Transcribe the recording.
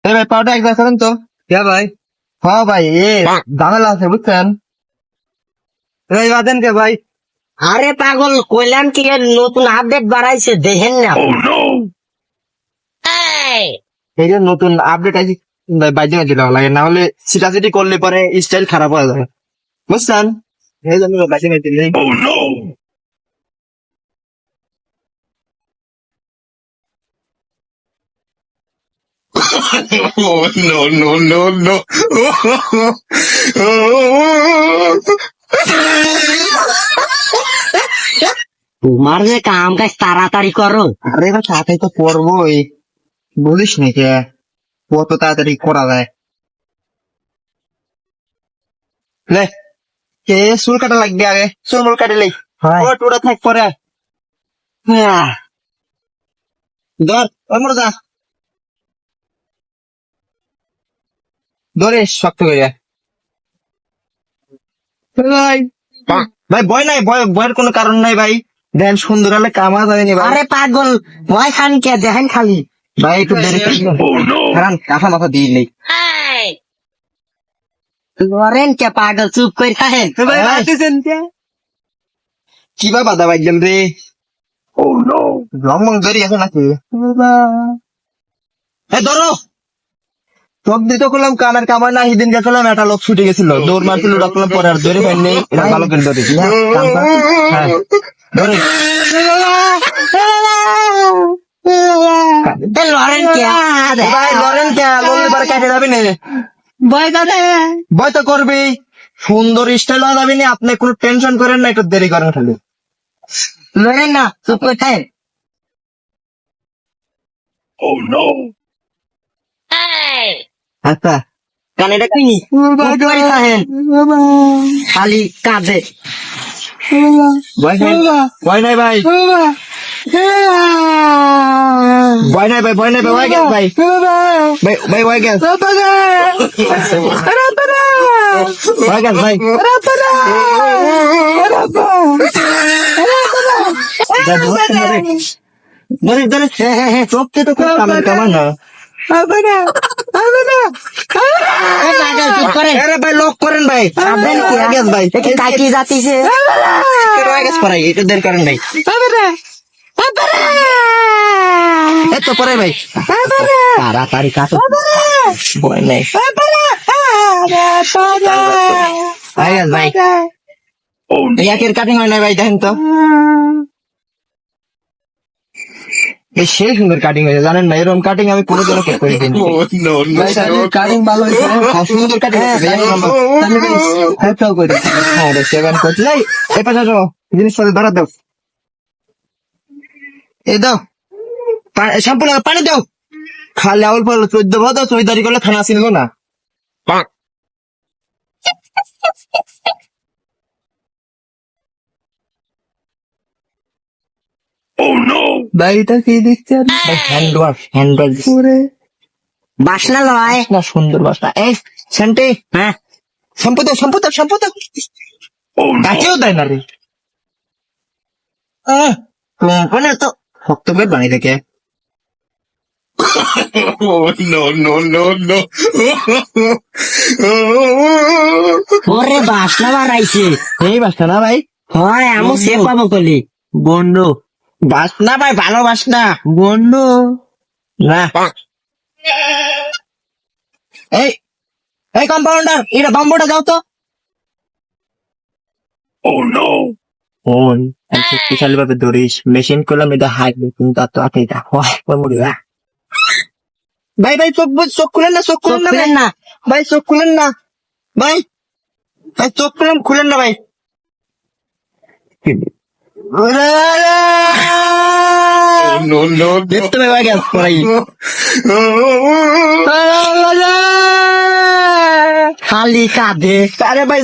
এই ভাই পাউডার একবার করেন তো। क्या भाई? হ্যাঁ ভাই এ ঝামেলা আছে বুঝছেন। रही बात है भाई? আরে পাগল কইলাম কি এর নতুন আপডেট বাড়াইছে দেখেন না। এই, এই যে নতুন আপডেট আছে বাইরে দিলে লাগে, না হলে সিটাসিটি করলে পরে স্টাইল খারাপ হয়ে যাবে বুঝছেন। এই জন্য বাইরে দিলে Oh, no, no, no, no. তোমার যে কাম কাজ তাড়াতাড়ি করো। আরে এবার তাড়াতাড়ি তো করবোই, বলিস নাকি কত তাড়াতাড়ি করা যায়। লে কে চুল কাটা লাগবে, আগে চুল কাটিলেই ওটা থাক পরে ধর ওর যা ধরে শক্ত করে ভাই। ভাই ভয় নাই, ভয়ের কোনো কারণ নাই ভাই। দেন সুন্দর হলে কামা যায়নি ভাই। আরে পাগল ভয় খান কে দেখেন খালি। ভাই একটু দেরি কারণ কাঁথা মাথা দিয়ে নেই। লরেন কে পাগল চুপ করে থাকেন। কি বা বাধা বাইলাম রে। রং মং ধরি আছে নাকি ধরো চোখ দিতে করলাম কানের কামাই না, সেদিন গেছিলাম একটা লোক ছুটে গেছিল, দৌড় মারছিল ডাকলাম পরে আর ধরে পাইনি। এটা ভালো করে ধরে ধরে লরেন কে ভাই লরেন কে লড়লে পরে কেটে যাবি না। ভয় দাদা ভয় তো করবি, সুন্দর স্টাইল হওয়া যাবি না। আপনি কোনো টেনশন করেন না, একটু দেরি করেন খালি। লরেন না চুপ করে থাকেন। Oh, no. আচ্ছা কানে ডাকিনি চুপ করে থাকেন খালি কাঁদে। ভয় নাই, ভয় নাই ভাই, ভয় নাই ভাই, ভয় নাই ভাই, ভয় গেছে ভাই, ভাই ভয় গেছে, ভয় গেছে ভাই। ধরে ধরে চোখতে তো খুব কামাই কামাই না। চুপ করে আরে ভাই লক করেন ভাই, ভয় গেছে ভাই, কাকি যাতিছে ভয় গেছে পরে একটু দেরি করেন ভাই। এত পরে ভাই তাড়াতাড়ি কাটো, ভয় নাই ভাই ভাই। একের কাটিং হয় না ভাই, দেখেন তো এই সেই সুন্দর কাটিং হয়েছে জানেন না, এরকম কাটিং আমি কোনো জন্য করে দিই Oh, no, no, no. Cutting ভালো হয়েছে, সুন্দর কাটিং এই পাশে জিনিসপত্র ধরা দাও, এই দাও শ্যাম্পু লাগা, পানি দাও। খালি আউল ফল 14 বছর চৌধারি করলে থানা ছিল না। Oh, no. বাড়িটা কি দেখছেন, হ্যান্ড ওয়াশ, হ্যান্ড ওয়াশ করে বাসনা লয় না, সুন্দর বাসনা। এই সেন্টে হ্যাঁ শ্যাম্পু দাও, শ্যাম্পু দাও, শ্যাম্পু দাও। গাছেও দেয় না রে, কোম্পানির তো শক্ত করে বানিয়ে দেখে। Oh, no, no, no, no. ওরে বাসনা বাড়াইছে। এই বাসনা না ভাই, হয় আমি সে পাবো কলি বন্ধু বাসনা ভাই, ভালো বাসনা বন্ধু না। এই এই কম্পাউন্ডার এটা বাম্বুটা দাও তো। Oh, no. ফোন শক্তিশালী ভাবে ধরিস, মেশিন করলাম এটা হাইবে কিন্তু তার তো আপনি ভাই ভাই চোখ চোখ খুলেন না, চোখ খুলেন না ভাই, না ভাই চোখ খুলেন না ভাই, ভাই চোখ খুলেন না ভাই। Oh, no, no, no. দেখতে ভাই গেছে পড়াই খালি কাঁদে আরে ভাই